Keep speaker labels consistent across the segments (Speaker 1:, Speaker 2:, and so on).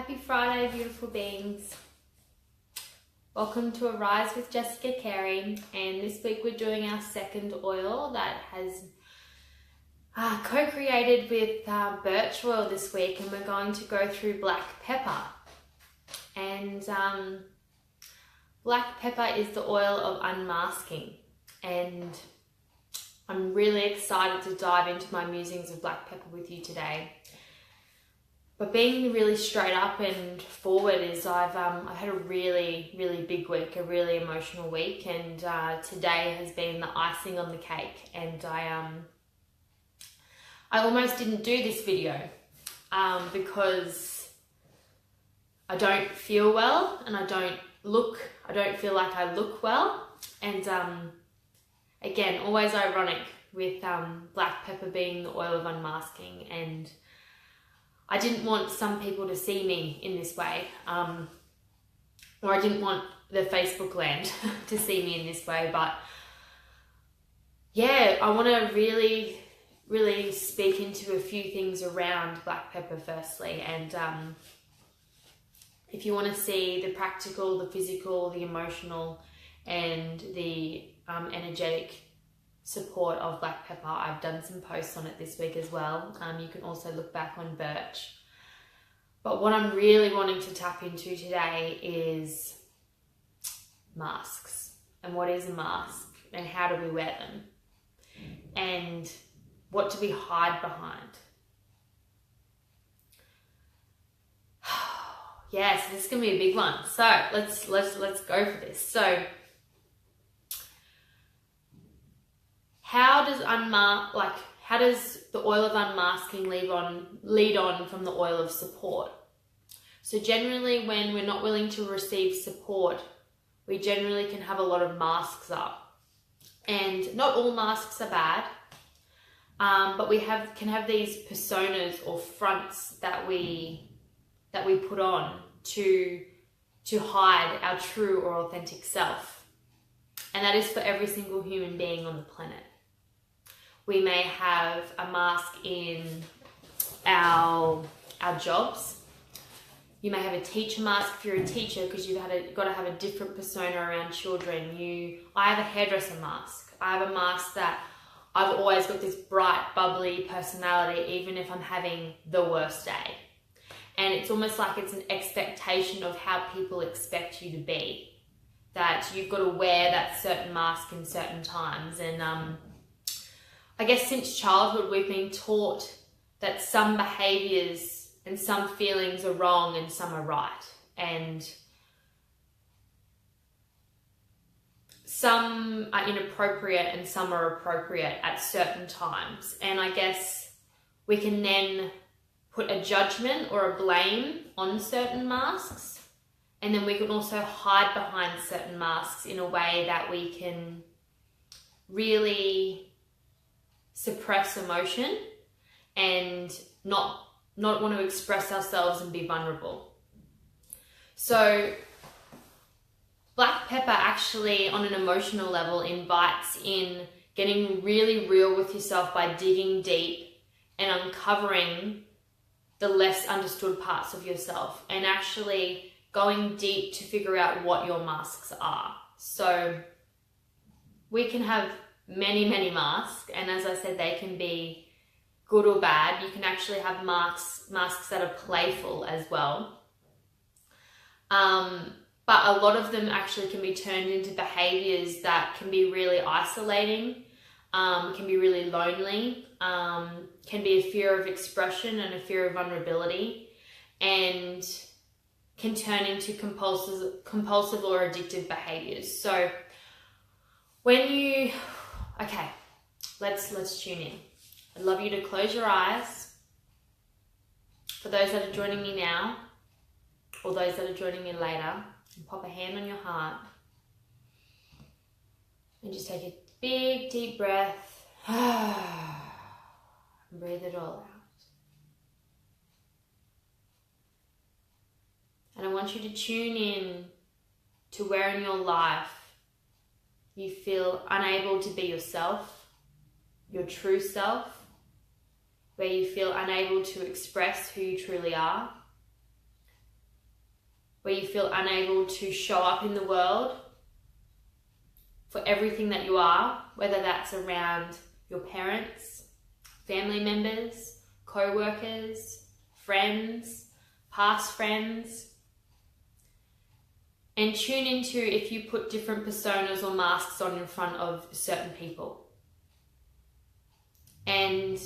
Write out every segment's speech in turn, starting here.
Speaker 1: Happy Friday, beautiful beings. Welcome to Arise with Jessica Carey, and this week we're doing our second oil that has co-created with birch oil this week, and we're going to go through black pepper. And black pepper is the oil of unmasking, and I'm really excited to dive into my musings of black pepper with you today. But being really straight up and forward is I've had a really big week, a really emotional week, and today has been the icing on the cake. And I almost didn't do this video because I don't feel well, and I don't feel like I look well. And again, always ironic with black pepper being the oil of unmasking, and I didn't want some people to see me in this way, or I didn't want the Facebook land to see me in this way. But yeah, I want to really speak into a few things around black pepper firstly. And if you want to see the practical, the physical, the emotional, and the energetic support of black pepper, I've done some posts on it this week as well. You can also look back on birch. But what I'm really wanting to tap into today is masks, and what is a mask, and how do we wear them, and what do we hide behind. Yes, this is gonna be a big one. So let's go for this. So how does the oil of unmasking lead on from the oil of support? So generally, when we're not willing to receive support, we generally can have a lot of masks up. And not all masks are bad, but we can have these personas or fronts that we put on to hide our true or authentic self. And that is for every single human being on the planet. We may have a mask in our jobs. You may have a teacher mask if you're a teacher, because you've got to have a different persona around children. I have a hairdresser mask. I have a mask that I've always got this bright, bubbly personality, even if I'm having the worst day. And it's almost like it's an expectation of how people expect you to be, that you've got to wear that certain mask in certain times. And I guess since childhood, we've been taught that some behaviors and some feelings are wrong and some are right. And some are inappropriate and some are appropriate at certain times. And I guess we can then put a judgment or a blame on certain masks. And then we can also hide behind certain masks in a way that we can really suppress emotion and not want to express ourselves and be vulnerable. So black pepper actually, on an emotional level, invites in getting really real with yourself by digging deep and uncovering the less understood parts of yourself, and actually going deep to figure out what your masks are. So we can have many masks, and as I said, they can be good or bad. You can actually have masks that are playful as well. But a lot of them actually can be turned into behaviors that can be really isolating, can be really lonely, can be a fear of expression and a fear of vulnerability, and can turn into compulsive or addictive behaviors. So let's tune in. I'd love you to close your eyes. For those that are joining me now, or those that are joining me later, and pop a hand on your heart and just take a big deep breath and breathe it all out. And I want you to tune in to where in your life you feel unable to be yourself, your true self, where you feel unable to express who you truly are, where you feel unable to show up in the world for everything that you are, whether that's around your parents, family members, co-workers, friends, past friends. And tune into if you put different personas or masks on in front of certain people. And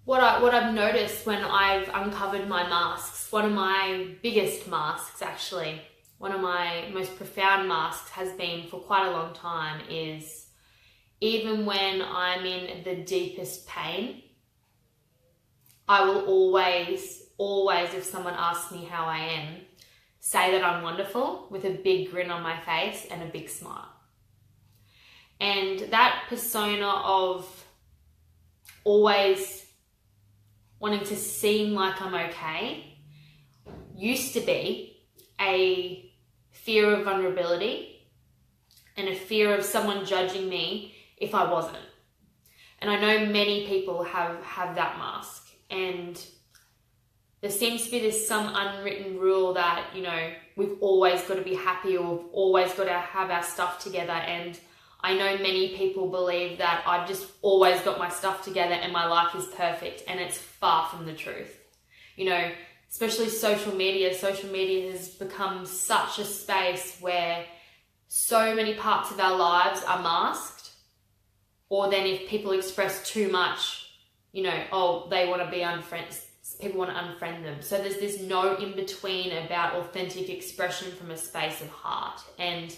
Speaker 1: what I've noticed when I've uncovered my masks, one of my biggest masks actually, one of my most profound masks has been for quite a long time, is even when I'm in the deepest pain, I will always, if someone asks me how I am, say that I'm wonderful with a big grin on my face and a big smile. And that persona of always wanting to seem like I'm okay used to be a fear of vulnerability and a fear of someone judging me if I wasn't. And I know many people have that mask, and there seems to be this some unwritten rule that, you know, we've always got to be happy or we've always got to have our stuff together. And I know many people believe that I've just always got my stuff together and my life is perfect, and it's far from the truth. You know, especially social media has become such a space where so many parts of our lives are masked, or then if people express too much, you know, oh, they want to be unfriends. People want to unfriend them. So there's this no in between about authentic expression from a space of heart. And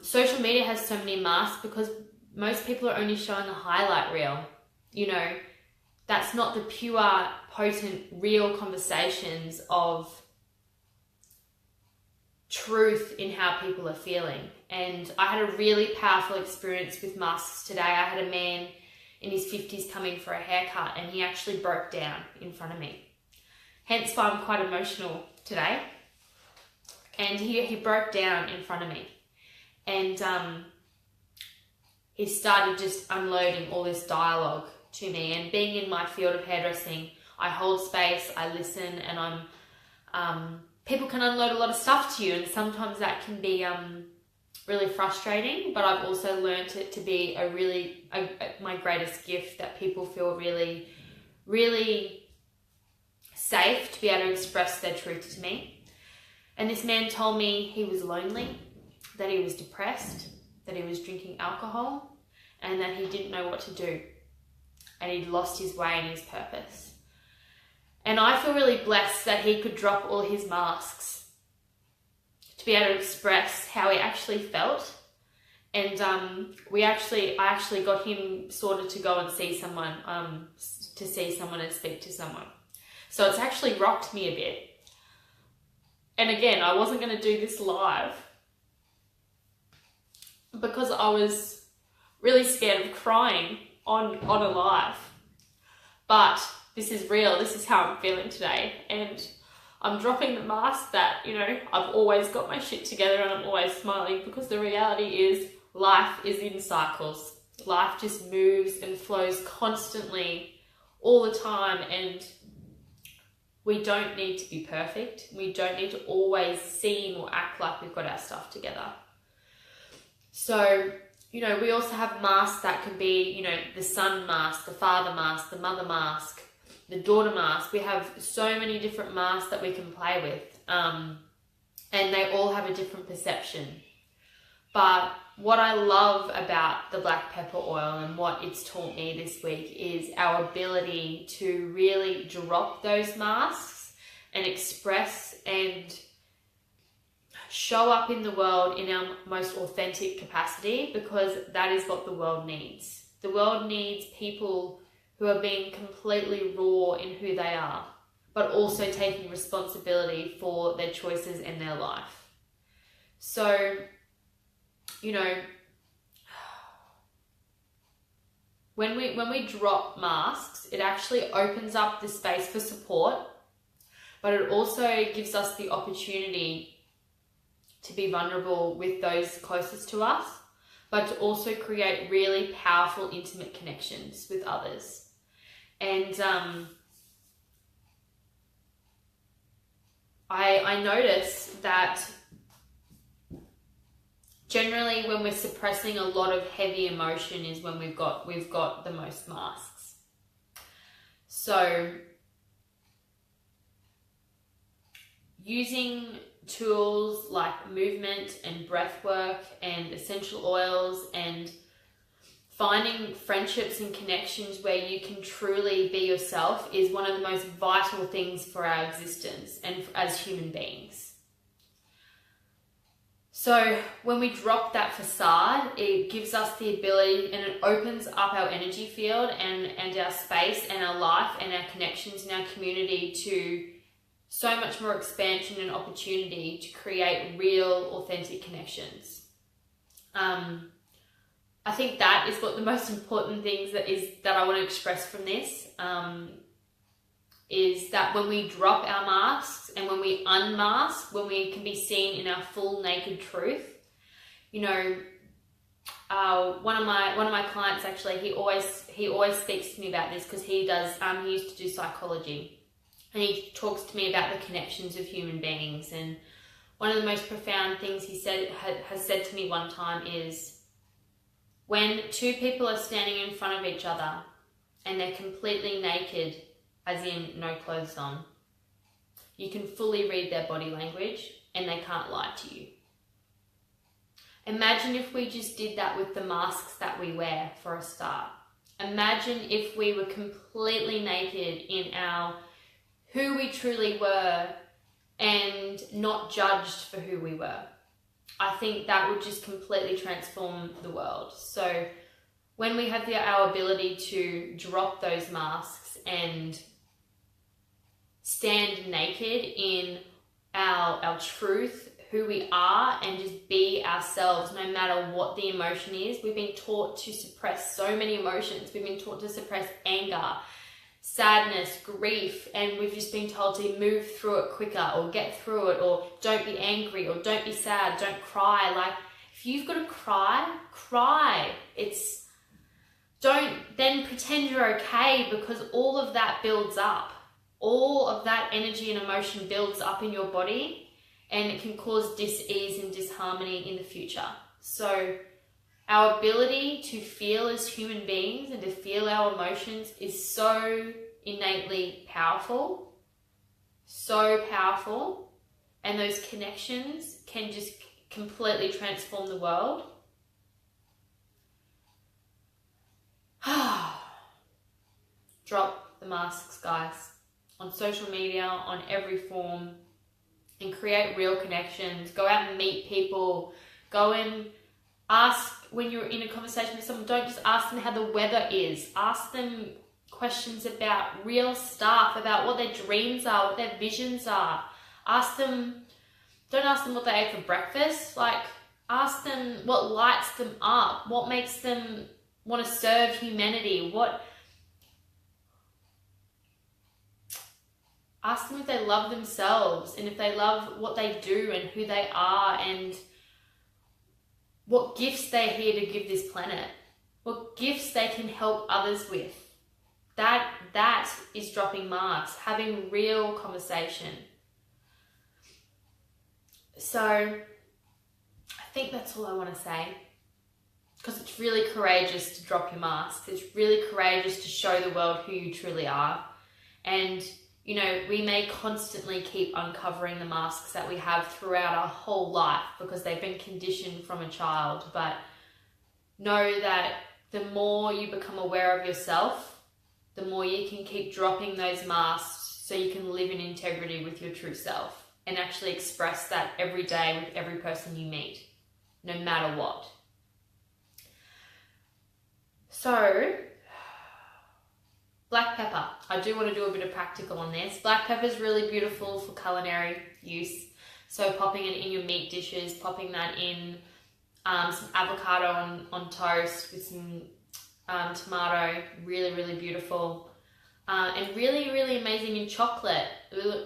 Speaker 1: social media has so many masks because most people are only showing a highlight reel. You know, that's not the pure, potent, real conversations of truth in how people are feeling. And I had a really powerful experience with masks today. I had a man in his 50s come in for a haircut, and he actually broke down in front of me. Hence why I'm quite emotional today. And he broke down in front of me. And he started just unloading all this dialogue to me. And being in my field of hairdressing, I hold space, I listen, and people can unload a lot of stuff to you, and sometimes that can be really frustrating, but I've also learned it to be my greatest gift, that people feel really, really safe to be able to express their truth to me. And this man told me he was lonely, that he was depressed, that he was drinking alcohol, and that he didn't know what to do, and he'd lost his way and his purpose. And I feel really blessed that he could drop all his masks to be able to express how he actually felt. And I actually got him sorted to go and see someone, and speak to someone. So it's actually rocked me a bit. And again, I wasn't going to do this live because I was really scared of crying on a live. But this is real. This is how I'm feeling today. And I'm dropping the mask that, you know, I've always got my shit together and I'm always smiling, because the reality is life is in cycles. Life just moves and flows constantly all the time, and we don't need to be perfect. We don't need to always seem or act like we've got our stuff together. So, you know, we also have masks that can be, you know, the son mask, the father mask, the mother mask, the daughter mask. We have so many different masks that we can play with, and they all have a different perception. But what I love about the black pepper oil and what it's taught me this week is our ability to really drop those masks and express and show up in the world in our most authentic capacity, because that is what the world needs. The world needs people who are being completely raw in who they are, but also taking responsibility for their choices and their life. So, you know, when we drop masks, it actually opens up the space for support, but it also gives us the opportunity to be vulnerable with those closest to us, but to also create really powerful, intimate connections with others. And I notice that generally when we're suppressing a lot of heavy emotion is when we've got the most masks. So using tools like movement and breath work and essential oils and finding friendships and connections where you can truly be yourself is one of the most vital things for our existence and as human beings. So when we drop that facade, it gives us the ability and it opens up our energy field and our space and our life and our connections and our community to so much more expansion and opportunity to create real, authentic connections. I think that is what the most important things that I want to express from this, is that when we drop our masks and when we unmask, when we can be seen in our full naked truth, you know, one of my clients actually, he always speaks to me about this because he used to do psychology, and he talks to me about the connections of human beings. And one of the most profound things he has said to me one time is, when two people are standing in front of each other and they're completely naked, as in no clothes on, you can fully read their body language and they can't lie to you. Imagine if we just did that with the masks that we wear for a start. Imagine if we were completely naked in our who we truly were and not judged for who we were. I think that would just completely transform the world. So when we have our ability to drop those masks and stand naked in our truth, who we are, and just be ourselves no matter what the emotion is. We've been taught to suppress so many emotions. We've been taught to suppress anger, sadness, grief, and we've just been told to move through it quicker or get through it, or don't be angry or don't be sad, don't cry. Like, if you've got to cry. Don't then pretend you're okay, because all of that builds up. All of that energy and emotion builds up in your body, and it can cause dis-ease and disharmony in the future. So our ability to feel as human beings and to feel our emotions is so innately powerful, and those connections can just completely transform the world. Drop the masks, guys, on social media, on every form, and create real connections. Go out and meet people. Go and ask, when you're in a conversation with someone, don't just ask them how the weather is. Ask them questions about real stuff, about what their dreams are, what their visions are. Don't ask them what they ate for breakfast. Like, ask them what lights them up, what makes them want to serve humanity, ask them if they love themselves and if they love what they do and who they are and what gifts they're here to give this planet, what gifts they can help others with. That is dropping masks, having real conversation. So I think that's all I want to say, because it's really courageous to drop your masks. It's really courageous to show the world who you truly are. And you know, we may constantly keep uncovering the masks that we have throughout our whole life because they've been conditioned from a child. But know that the more you become aware of yourself, the more you can keep dropping those masks so you can live in integrity with your true self and actually express that every day with every person you meet, no matter what. So, black pepper. I do want to do a bit of practical on this. Black pepper is really beautiful for culinary use. So popping it in your meat dishes, popping that in some avocado on toast with some tomato, really, really beautiful. And really, really amazing in chocolate.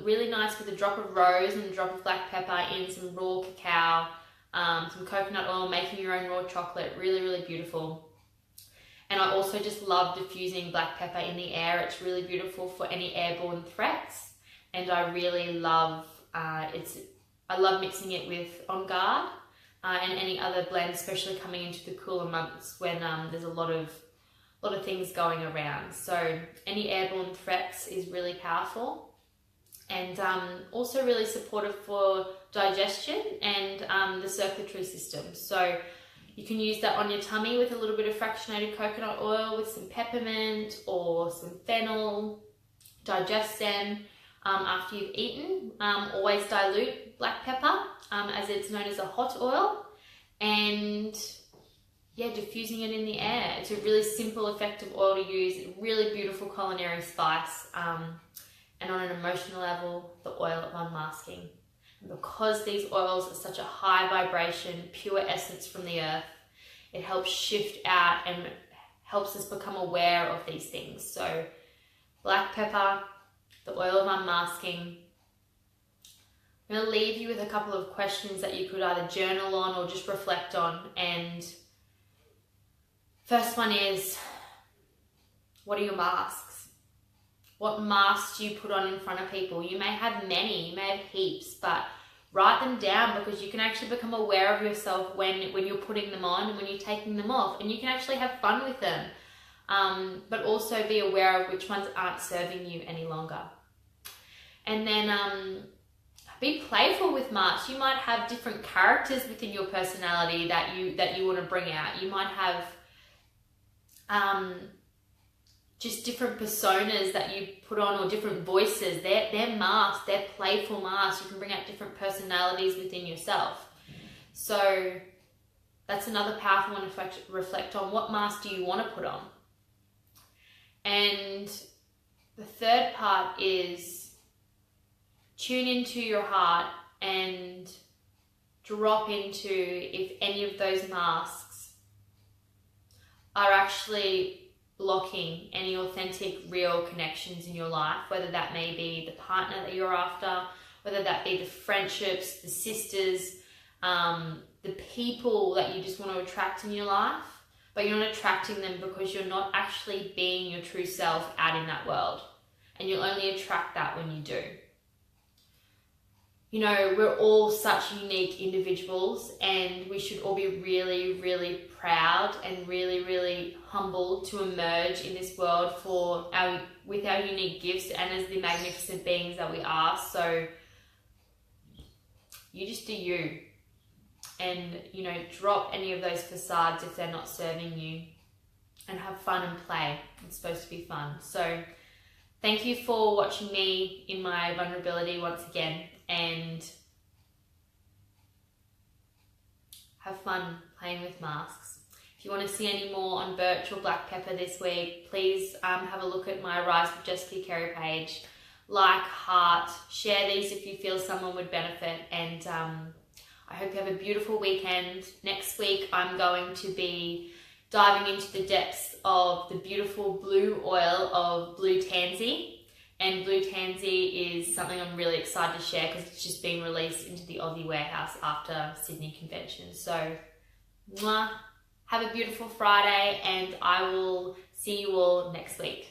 Speaker 1: Really nice with a drop of rose and a drop of black pepper in some raw cacao, some coconut oil, making your own raw chocolate. Really, really beautiful. And I also just love diffusing black pepper in the air. It's really beautiful for any airborne threats. And I really love I love mixing it with On Guard and any other blend, especially coming into the cooler months when there's a lot of things going around. So any airborne threats is really powerful, and also really supportive for digestion and the circulatory system. So you can use that on your tummy with a little bit of fractionated coconut oil with some peppermint or some fennel. Digest them after you've eaten. Always dilute black pepper as it's known as a hot oil, and diffusing it in the air. It's a really simple, effective oil to use, really beautiful culinary spice, and on an emotional level, the oil of unmasking. And because these oils are such a high vibration, pure essence from the earth, it helps shift out and helps us become aware of these things. So black pepper, the oil of unmasking. I'm going to leave you with a couple of questions that you could either journal on or just reflect on. And first one is, what are your masks? What masks do you put on in front of people? You may have many, you may have heaps, but write them down, because you can actually become aware of yourself when you're putting them on and when you're taking them off, and you can actually have fun with them. But also be aware of which ones aren't serving you any longer. And then be playful with masks. You might have different characters within your personality that you want to bring out. You might have just different personas that you put on, or different voices. They're masks, they're playful masks. You can bring out different personalities within yourself. So that's another powerful one to reflect on. What mask do you want to put on? And the third part is tune into your heart and drop into if any of those masks are actually blocking any authentic, real connections in your life, whether that may be the partner that you're after, whether that be the friendships, the sisters, the people that you just want to attract in your life, but you're not attracting them because you're not actually being your true self out in that world. And you'll only attract that when you do. You know, we're all such unique individuals, and we should all be really, really proud and really, really humbled to emerge in this world with our unique gifts and as the magnificent beings that we are. So you just do you, and drop any of those facades if they're not serving you, and have fun and play. It's supposed to be fun. So thank you for watching me in my vulnerability once again, and have fun playing with masks. If you want to see any more on birch or black pepper this week, please have a look at my Rise with Jessica Carey page. Like, heart, share these if you feel someone would benefit, and I hope you have a beautiful weekend. Next week I'm going to be diving into the depths of the beautiful blue oil of blue tansy. And blue tansy is something I'm really excited to share because it's just been released into the Aussie warehouse after Sydney Convention. So, have a beautiful Friday, and I will see you all next week.